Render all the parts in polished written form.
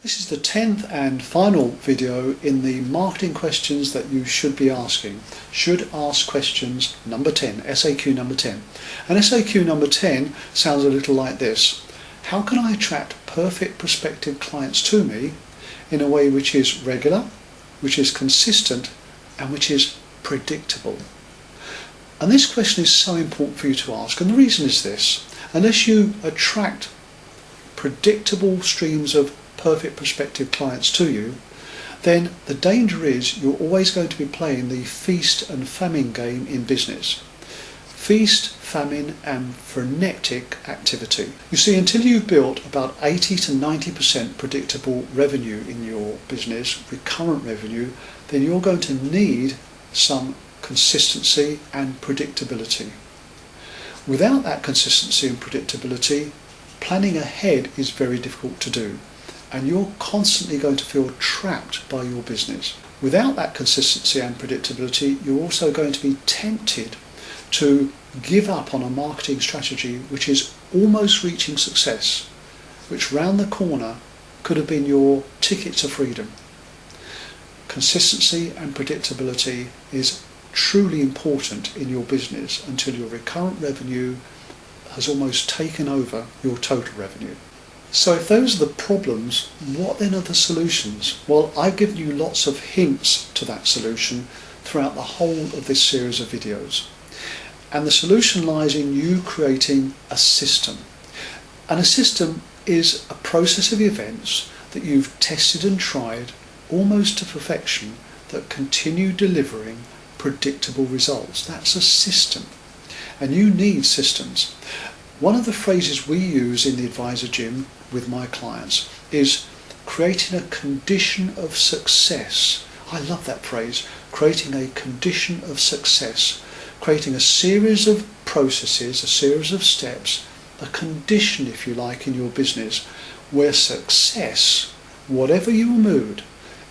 This is the 10th and final video in the marketing questions that you should be asking. Should ask questions number 10, SAQ number 10. And SAQ number 10 sounds a little like this. How can I attract perfect prospective clients to me in a way which is regular, which is consistent, and which is predictable? And this question is so important for you to ask, and the reason is this. Unless you attract predictable streams of perfect prospective clients to you, then the danger is you're always going to be playing the feast and famine game in business. Feast, famine and frenetic activity. You see, until you've built about 80 to 90% predictable revenue in your business, recurrent revenue, then you're going to need some consistency and predictability. Without that consistency and predictability, planning ahead is very difficult to do, and you're constantly going to feel trapped by your business. Without that consistency and predictability, you're also going to be tempted to give up on a marketing strategy which is almost reaching success, which round the corner could have been your ticket to freedom. Consistency and predictability is truly important in your business until your recurrent revenue has almost taken over your total revenue. So if those are the problems, what then are the solutions? Well, I've given you lots of hints to that solution throughout the whole of this series of videos. And the solution lies in you creating a system. And a system is a process of events that you've tested and tried almost to perfection that continue delivering predictable results. That's a system. And you need systems. One of the phrases we use in the Advisor Gym with my clients is creating a condition of success. I love that phrase, creating a condition of success, creating a series of processes, a series of steps, a condition, if you like, in your business where success, whatever your mood,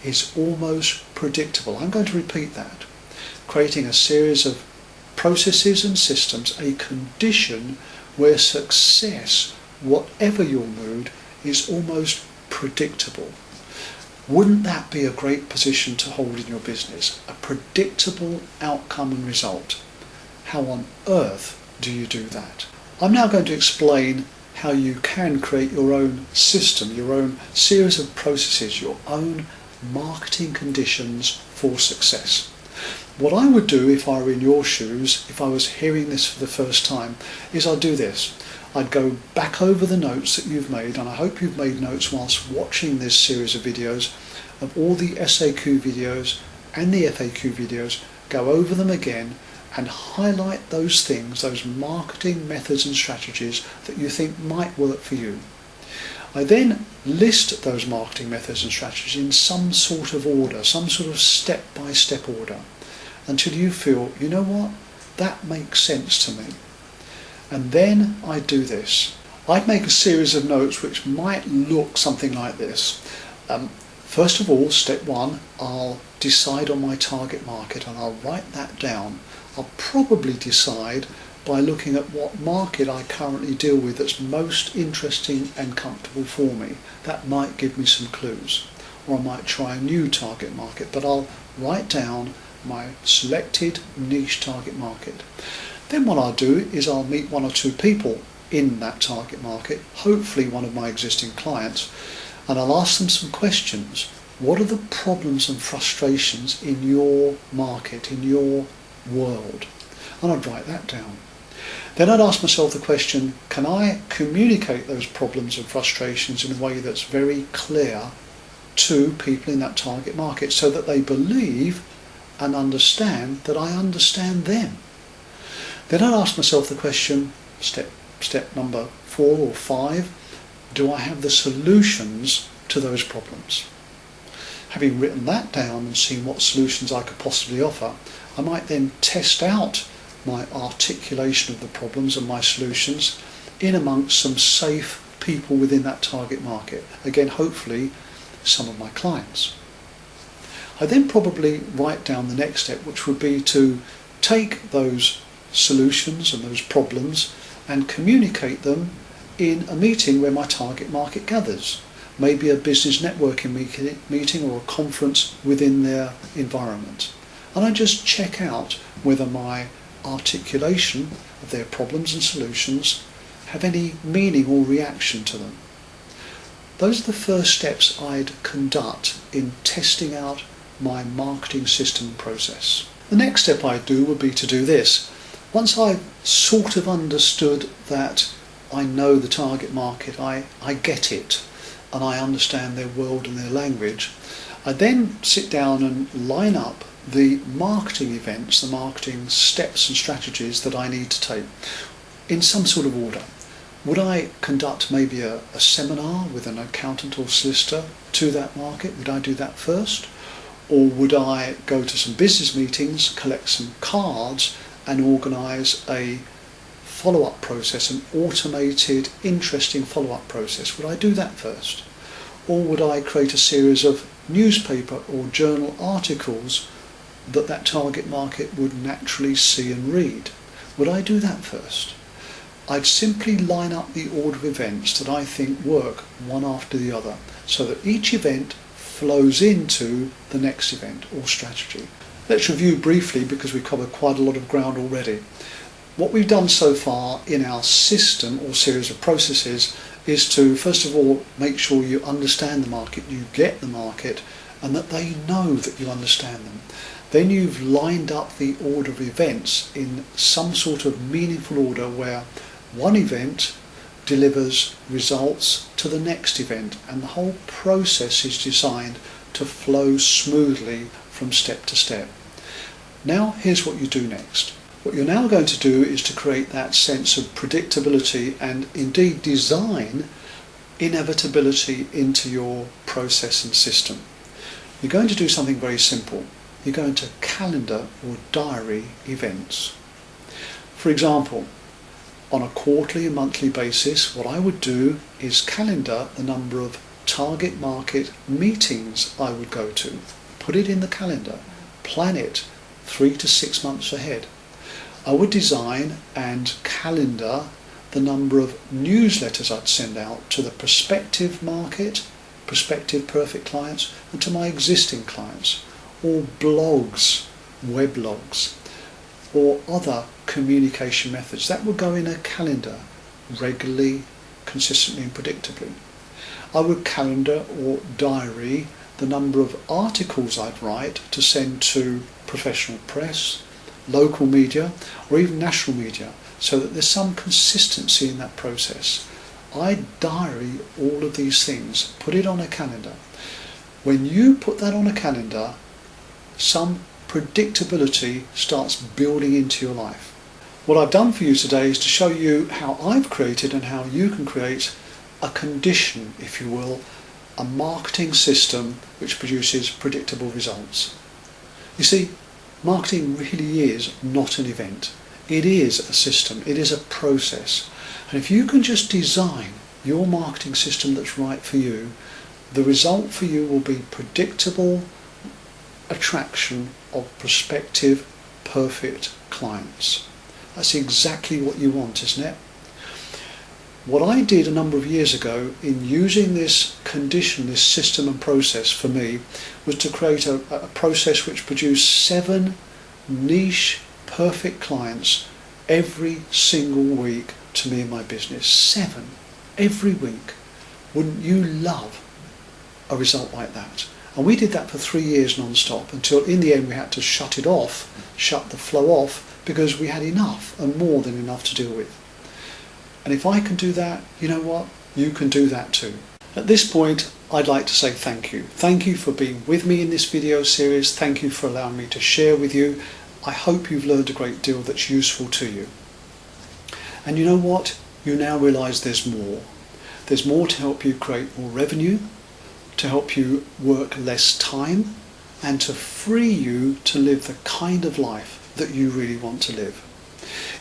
is almost predictable. I'm going to repeat that. Creating a series of processes and systems, a condition where success, whatever your mood, is almost predictable. Wouldn't that be a great position to hold in your business? A predictable outcome and result. How on earth do you do that? I'm now going to explain how you can create your own system, your own series of processes, your own marketing conditions for success. What I would do if I were in your shoes, if I was hearing this for the first time, is I'd do this. I'd go back over the notes that you've made, and I hope you've made notes whilst watching this series of videos, of all the SAQ videos and the FAQ videos. Go over them again and highlight those things, those marketing methods and strategies that you think might work for you. I then list those marketing methods and strategies in some sort of order, some sort of step-by-step order, until you feel, you know what, that makes sense to me. And then I do this. I'd make a series of notes which might look something like this. First of all, step one, I'll decide on my target market and I'll write that down. I'll probably decide by looking at what market I currently deal with that's most interesting and comfortable for me. That might give me some clues. Or I might try a new target market, but I'll write down my selected niche target market. Then what I'll do is I'll meet one or two people in that target market, hopefully one of my existing clients, and I'll ask them some questions. What are the problems and frustrations in your market, in your world? And I'd write that down. Then I'd ask myself the question, can I communicate those problems and frustrations in a way that's very clear to people in that target market so that they believe and understand that I understand them? Then I'd ask myself the question, step number 4 or 5, do I have the solutions to those problems? Having written that down and seen what solutions I could possibly offer, I might then test out my articulation of the problems and my solutions in amongst some safe people within that target market. Again, hopefully some of my clients. I then probably write down the next step, which would be to take those solutions and those problems and communicate them in a meeting where my target market gathers. maybe a business networking meeting or a conference within their environment. And I just check out whether my articulation of their problems and solutions have any meaning or reaction to them. Those are the first steps I'd conduct in testing out my marketing system process. The next step I'd do would be to do this. Once I've sort of understood that I know the target market, I get it, and I understand their world and their language, I then sit down and line up the marketing events, the marketing steps and strategies that I need to take in some sort of order. Would I conduct maybe a seminar with an accountant or solicitor to that market? Would I do that first? Or would I go to some business meetings, collect some cards and organise a follow-up process, an automated, interesting follow-up process? Would I do that first? Or would I create a series of newspaper or journal articles that target market would naturally see and read? Would I do that first? I'd simply line up the order of events that I think work one after the other, so that each event flows into the next event or strategy. Let's review briefly, because we've covered quite a lot of ground already. What we've done so far in our system or series of processes is to, first of all, make sure you understand the market, you get the market, and that they know that you understand them. Then you've lined up the order of events in some sort of meaningful order where one event delivers results to the next event, and the whole process is designed to flow smoothly from step to step. Now here's what you do next. What you're now going to do is to create that sense of predictability and indeed design inevitability into your process and system. You're going to do something very simple. You're going to calendar or diary events. For example, on a quarterly and monthly basis, what I would do is calendar the number of target market meetings I would go to. Put it in the calendar. Plan it 3 to 6 months ahead. I would design and calendar the number of newsletters I'd send out to the prospective market, prospective perfect clients, and to my existing clients, or blogs, weblogs, or other communication methods. That would go in a calendar regularly, consistently and predictably. I would calendar or diary the number of articles I'd write to send to professional press, local media, or even national media, so that there's some consistency in that process. I diary all of these things, put it on a calendar. When you put that on a calendar, some predictability starts building into your life. What I've done for you today is to show you how I've created and how you can create a condition, if you will, a marketing system which produces predictable results. You see, marketing really is not an event. It is a system, it is a process. And if you can just design your marketing system that's right for you, the result for you will be predictable attraction of prospective perfect clients. That's exactly what you want, isn't it? What I did a number of years ago in using this condition, this system and process for me, was to create a process which produced 7 niche perfect clients every single week to me and my business. 7 every week. Wouldn't you love a result like that? And we did that for 3 years non-stop, until in the end we had to shut it off, shut the flow off, because we had enough and more than enough to deal with. And if I can do that, you know what? You can do that too. At this point, I'd like to say thank you. Thank you for being with me in this video series. Thank you for allowing me to share with you. I hope you've learned a great deal that's useful to you. And you know what? You now realise there's more. There's more to help you create more revenue, to help you work less time, and to free you to live the kind of life that you really want to live.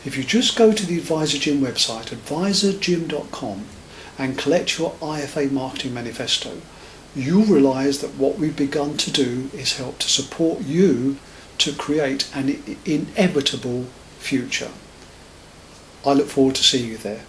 If you just go to the Advisor Jim website, advisorjim.com, and collect your IFA Marketing Manifesto, you'll realise that what we've begun to do is help to support you to create an inevitable future. I look forward to seeing you there.